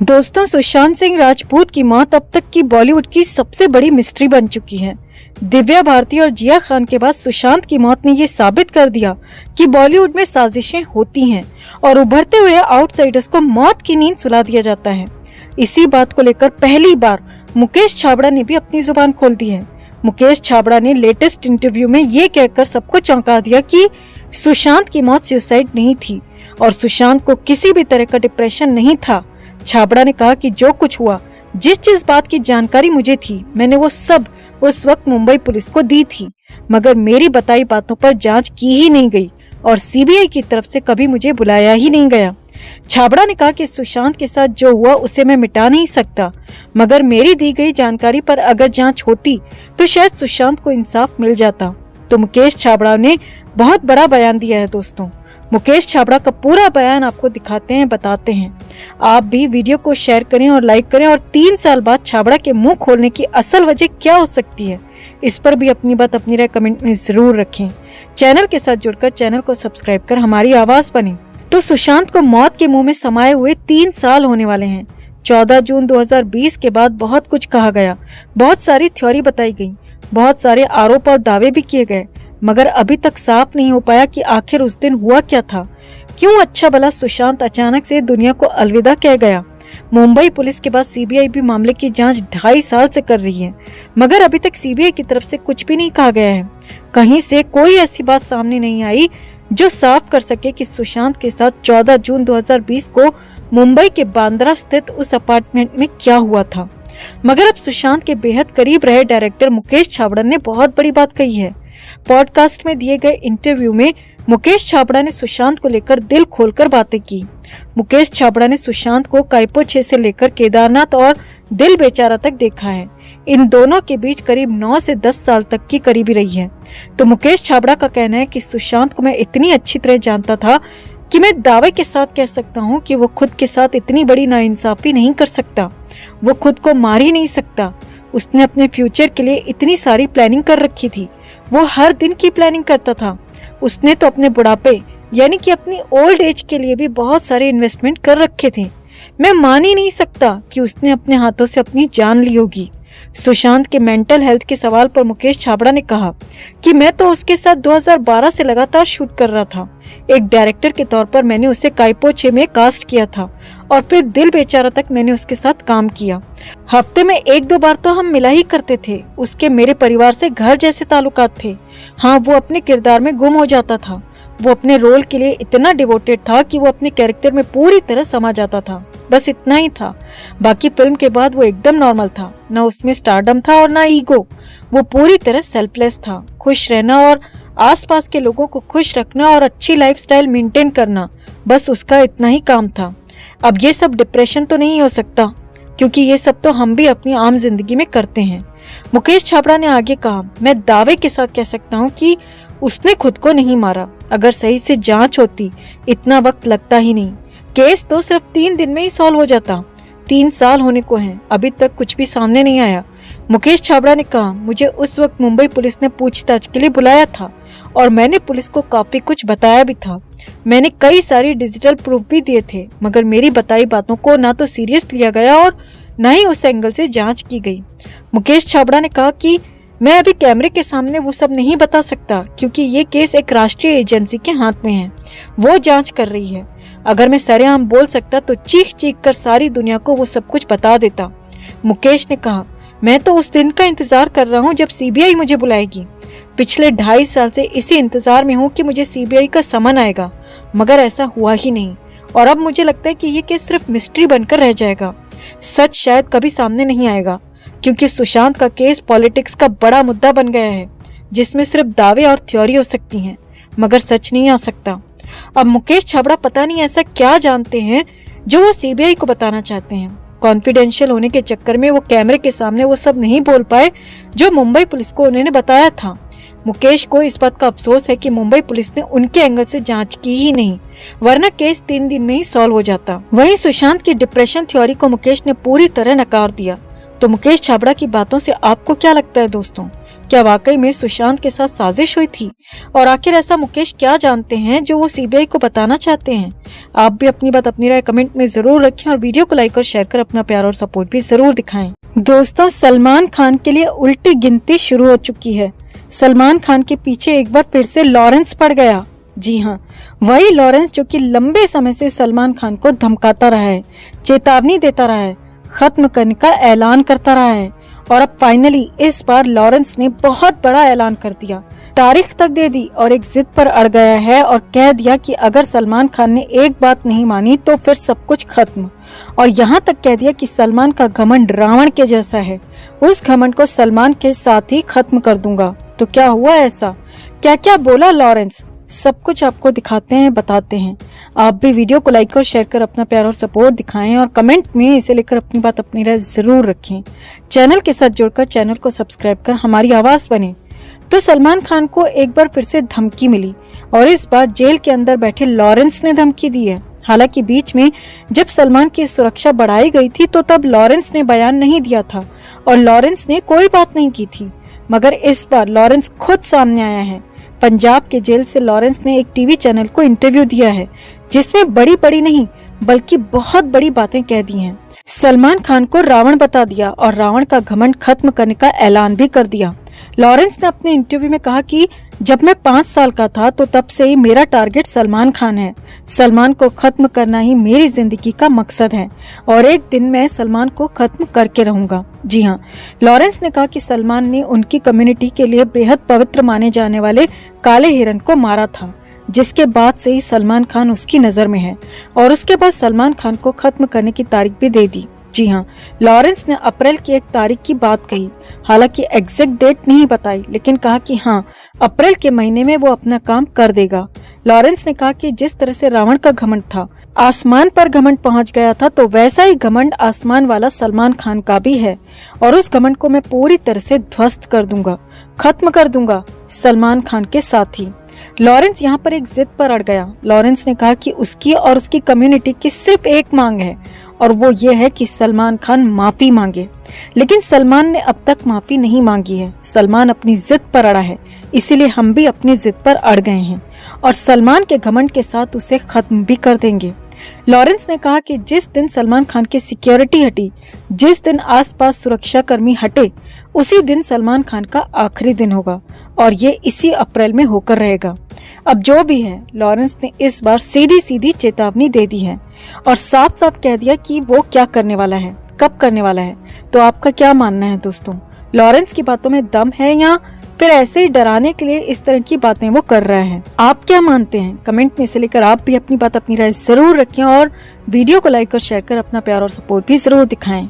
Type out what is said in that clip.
दोस्तों, सुशांत सिंह राजपूत की मौत अब तक की बॉलीवुड की सबसे बड़ी मिस्ट्री बन चुकी है। दिव्या भारती और जिया खान के बाद सुशांत की मौत ने ये साबित कर दिया कि बॉलीवुड में साजिशें होती हैं और उभरते हुए आउटसाइडर्स को मौत की नींद सुला दिया जाता है। इसी बात को लेकर पहली बार मुकेश छाबड़ा ने भी अपनी जुबान खोल दी है। मुकेश छाबड़ा ने लेटेस्ट इंटरव्यू में ये कहकर सबको चौंका दिया कि सुशांत की मौत सुसाइड नहीं थी और सुशांत को किसी भी तरह का डिप्रेशन नहीं था। छाबड़ा ने कहा कि जो कुछ हुआ, जिस बात की जानकारी मुझे थी, मैंने वो सब उस वक्त मुंबई पुलिस को दी थी, मगर मेरी बताई बातों पर जांच की ही नहीं गई और सीबीआई की तरफ से कभी मुझे बुलाया ही नहीं गया। छाबड़ा ने कहा कि सुशांत के साथ जो हुआ उसे मैं मिटा नहीं सकता, मगर मेरी दी गई जानकारी पर अगर जांच होती तो शायद सुशांत को इंसाफ मिल जाता। तो मुकेश छाबड़ा ने बहुत बड़ा बयान दिया है। दोस्तों, मुकेश छाबड़ा का पूरा बयान आपको दिखाते हैं, बताते हैं। आप भी वीडियो को शेयर करें और लाइक करें और 3 साल बाद छाबड़ा के मुंह खोलने की असल वजह क्या हो सकती है, इस पर भी अपनी बात, अपनी राय कमेंट में जरूर रखें। चैनल के साथ जुड़कर चैनल को सब्सक्राइब कर हमारी आवाज बने। तो सुशांत को मौत के मुंह में समाये हुए 3 साल होने वाले हैं। 14 जून 2020 के बाद बहुत कुछ कहा गया, बहुत सारी थ्योरी बताई गई, बहुत सारे आरोप और दावे भी किए गए, मगर अभी तक साफ नहीं हो पाया कि आखिर उस दिन हुआ क्या था। क्यों अच्छा भला सुशांत अचानक से दुनिया को अलविदा कह गया। मुंबई पुलिस के बाद सीबीआई भी मामले की जांच 2.5 साल से कर रही है, मगर अभी तक सीबीआई की तरफ से कुछ भी नहीं कहा गया है। कहीं से कोई ऐसी बात सामने नहीं आई जो साफ कर सके कि सुशांत के साथ 14 जून 2020 को मुंबई के बांद्रा स्थित उस अपार्टमेंट में क्या हुआ था। मगर अब सुशांत के बेहद करीब रहे डायरेक्टर मुकेश छाबड़ा ने बहुत बड़ी बात कही है। पॉडकास्ट में दिए गए इंटरव्यू में मुकेश छाबड़ा ने सुशांत को लेकर दिल खोलकर बातें की। मुकेश छाबड़ा ने सुशांत को कायपो 6 से लेकर केदारनाथ और दिल बेचारा तक देखा है। इन दोनों के बीच करीब 9 से 10 साल तक की करीबी रही है। तो मुकेश छाबड़ा का कहना है कि सुशांत को मैं इतनी अच्छी तरह जानता था कि मैं दावे के साथ कह सकता हूँ कि वो खुद के साथ इतनी बड़ी नाइंसाफी नहीं कर सकता। वो खुद को मार ही नहीं सकता। उसने अपने फ्यूचर के लिए इतनी सारी प्लानिंग कर रखी थी। वो हर दिन की प्लानिंग करता था। उसने तो अपने बुढ़ापे यानी कि अपनी ओल्ड एज के लिए भी बहुत सारे इन्वेस्टमेंट कर रखे थे। मैं मान ही नहीं सकता कि उसने अपने हाथों से अपनी जान ली होगी। सुशांत के मेंटल हेल्थ के सवाल पर मुकेश छाबड़ा ने कहा कि मैं तो उसके साथ 2012 से लगातार शूट कर रहा था। एक डायरेक्टर के तौर पर मैंने उसे कायपो 6 में कास्ट किया था और फिर दिल बेचारा तक मैंने उसके साथ काम किया। हफ्ते में 1-2 बार तो हम मिला ही करते थे। उसके मेरे परिवार से घर जैसे ताल्लुकात थे। हाँ, वो अपने किरदार में गुम हो जाता था। वो अपने रोल के लिए इतना डिवोटेड था कि वो अपने कैरेक्टर में पूरी तरह समा जाता था। बस इतना ही था। बाकी फिल्म के बाद वो एकदम नॉर्मल था। न उसमें स्टारडम था और न ईगो। वो पूरी तरह सेल्फलेस था। खुश रहना और आसपास के लोगों को खुश रखना और अच्छी लाइफस्टाइल मेंटेन करना, बस उसका इतना ही काम था। अब ये सब डिप्रेशन तो नहीं हो सकता, क्योंकि ये सब तो हम भी अपनी आम जिंदगी में करते हैं। मुकेश छाबड़ा ने आगे कहा, मैं दावे के साथ कह सकता हूँ कि उसने खुद को नहीं मारा। अगर सही से जांच होती इतना वक्त लगता ही नहीं। केस तो सिर्फ 3 दिन में ही सॉल्व हो जाता। 3 साल होने को हैं, अभी तक कुछ भी सामने नहीं आया। मुकेश छाबड़ा ने कहा, मुझे उस वक्त मुंबई पुलिस ने पूछताछ के लिए बुलाया था और मैंने पुलिस को काफी कुछ बताया भी था। मैंने कई सारी डिजिटल प्रूफ भी दिए थे, मगर मेरी बताई बातों को ना तो सीरियस लिया गया और न ही उस एंगल से जांच की गई। मुकेश छाबड़ा ने कहा कि मैं अभी कैमरे के सामने वो सब नहीं बता सकता, क्योंकि ये केस एक राष्ट्रीय एजेंसी के हाथ में है। वो जांच कर रही है। अगर मैं सरेआम बोल सकता तो चीख चीख कर सारी दुनिया को वो सब कुछ बता देता। मुकेश ने कहा, मैं तो उस दिन का इंतजार कर रहा हूँ जब सीबीआई मुझे बुलाएगी। पिछले 2.5 साल से इसी इंतजार में हूँ कि मुझे सीबीआई का समन आएगा, मगर ऐसा हुआ ही नहीं। और अब मुझे लगता है कि ये केस सिर्फ मिस्ट्री बनकर रह जाएगा। सच शायद कभी सामने नहीं आएगा, क्योंकि सुशांत का केस पॉलिटिक्स का बड़ा मुद्दा बन गया है, जिसमें सिर्फ दावे और थ्योरी हो सकती हैं, मगर सच नहीं आ सकता। अब मुकेश छाबड़ा पता नहीं ऐसा क्या जानते हैं जो वो सीबीआई को बताना चाहते हैं। कॉन्फिडेंशियल होने के चक्कर में वो कैमरे के सामने वो सब नहीं बोल पाए जो मुंबई पुलिस को उन्होंने बताया था। मुकेश को इस बात का अफसोस है कि मुंबई पुलिस ने उनके एंगल से जांच की ही नहीं, वरना केस 3 दिन में ही सॉल्व हो जाता। वहीं सुशांत की डिप्रेशन थ्योरी को मुकेश ने पूरी तरह नकार दिया। तो मुकेश छाबड़ा की बातों से आपको क्या लगता है दोस्तों? क्या वाकई में सुशांत के साथ साजिश हुई थी? और आखिर ऐसा मुकेश क्या जानते हैं जो वो सीबीआई को बताना चाहते हैं? आप भी अपनी बात अपनी राय कमेंट में जरूर रखें और वीडियो को लाइक और शेयर कर अपना प्यार और सपोर्ट भी जरूर दिखाएं। दोस्तों, सलमान खान के लिए उल्टी गिनती शुरू हो चुकी है। सलमान खान के पीछे एक बार फिर से लॉरेंस पड़ गया। जी हाँ, वही लॉरेंस जो कि लंबे समय से सलमान खान को धमकाता रहा है, चेतावनी देता रहा है, खत्म करने का ऐलान करता रहा है। और अब फाइनली इस बार लॉरेंस ने बहुत बड़ा ऐलान कर दिया, तारीख तक दे दी और एक जिद पर अड़ गया है और कह दिया कि अगर सलमान खान ने एक बात नहीं मानी तो फिर सब कुछ खत्म। और यहाँ तक कह दिया कि सलमान का घमंड रावण के जैसा है, उस घमंड को सलमान के साथ ही खत्म कर दूंगा। तो क्या हुआ ऐसा, क्या क्या बोला लॉरेंस, सब कुछ आपको दिखाते हैं, बताते हैं। आप भी वीडियो को लाइक और शेयर कर अपना प्यार और सपोर्ट दिखाएं और कमेंट में इसे लेकर अपनी बात अपनी राय जरूर रखें। चैनल के साथ जुड़कर चैनल को सब्सक्राइब कर हमारी आवाज बने। तो सलमान खान को एक बार फिर से धमकी मिली और इस बार जेल के अंदर बैठे लॉरेंस ने धमकी दी है। हालांकि बीच में जब सलमान की सुरक्षा बढ़ाई गई थी तो तब लॉरेंस ने बयान नहीं दिया था और लॉरेंस ने कोई बात नहीं की थी, मगर इस बार लॉरेंस खुद सामने आया है। पंजाब के जेल से लॉरेंस ने एक टीवी चैनल को इंटरव्यू दिया है जिसमें बड़ी बड़ी नहीं बल्कि बहुत बड़ी बातें कह दी हैं। सलमान खान को रावण बता दिया और रावण का घमंड खत्म करने का ऐलान भी कर दिया। लॉरेंस ने अपने इंटरव्यू में कहा कि जब मैं 5 साल का था तो तब से ही मेरा टारगेट सलमान खान है। सलमान को खत्म करना ही मेरी जिंदगी का मकसद है और एक दिन मैं सलमान को खत्म करके रहूंगा। जी हाँ, लॉरेंस ने कहा कि सलमान ने उनकी कम्युनिटी के लिए बेहद पवित्र माने जाने वाले काले हिरन को मारा था, जिसके बाद से ही सलमान खान उसकी नजर में है और उसके बाद सलमान खान को खत्म करने की तारीख भी दे दी। जी हाँ, लॉरेंस ने अप्रैल की एक तारीख की बात कही, हालांकि एग्जैक्ट डेट नहीं बताई, लेकिन कहा कि हाँ, अप्रैल के महीने में वो अपना काम कर देगा। लॉरेंस ने कहा कि जिस तरह से रावण का घमंड था, आसमान पर घमंड पहुंच गया था, तो वैसा ही घमंड आसमान वाला सलमान खान का भी है और उस घमंड को मैं पूरी तरह से ध्वस्त कर दूंगा, खत्म कर दूंगा सलमान खान के साथ ही। लॉरेंस यहाँ पर एक जिद पर अड़ गया। लॉरेंस ने कहा कि उसकी और उसकी कम्युनिटी की सिर्फ एक मांग है और वो ये है कि सलमान खान माफी मांगे, लेकिन सलमान ने अब तक माफी नहीं मांगी है। सलमान अपनी जिद पर अड़ा है, इसीलिए हम भी अपनी जिद पर अड़ गए हैं और सलमान के घमंड के साथ उसे खत्म भी कर देंगे। लॉरेंस ने कहा कि जिस दिन सलमान खान की सिक्योरिटी हटी, जिस दिन आसपास सुरक्षा कर्मी हटे, उसी दिन सलमान खान का आखिरी दिन होगा और ये इसी अप्रैल में होकर रहेगा। अब जो भी है, लॉरेंस ने इस बार सीधी सीधी चेतावनी दे दी है और साफ साफ कह दिया कि वो क्या करने वाला है, कब करने वाला है। तो आपका क्या मानना है दोस्तों, लॉरेंस की बातों में दम है या फिर ऐसे ही डराने के लिए इस तरह की बातें वो कर रहा है? आप क्या मानते हैं? कमेंट में से लेकर आप भी अपनी बात अपनी राय जरूर रखें और वीडियो को लाइक और शेयर कर अपना प्यार और सपोर्ट भी जरूर दिखाएं।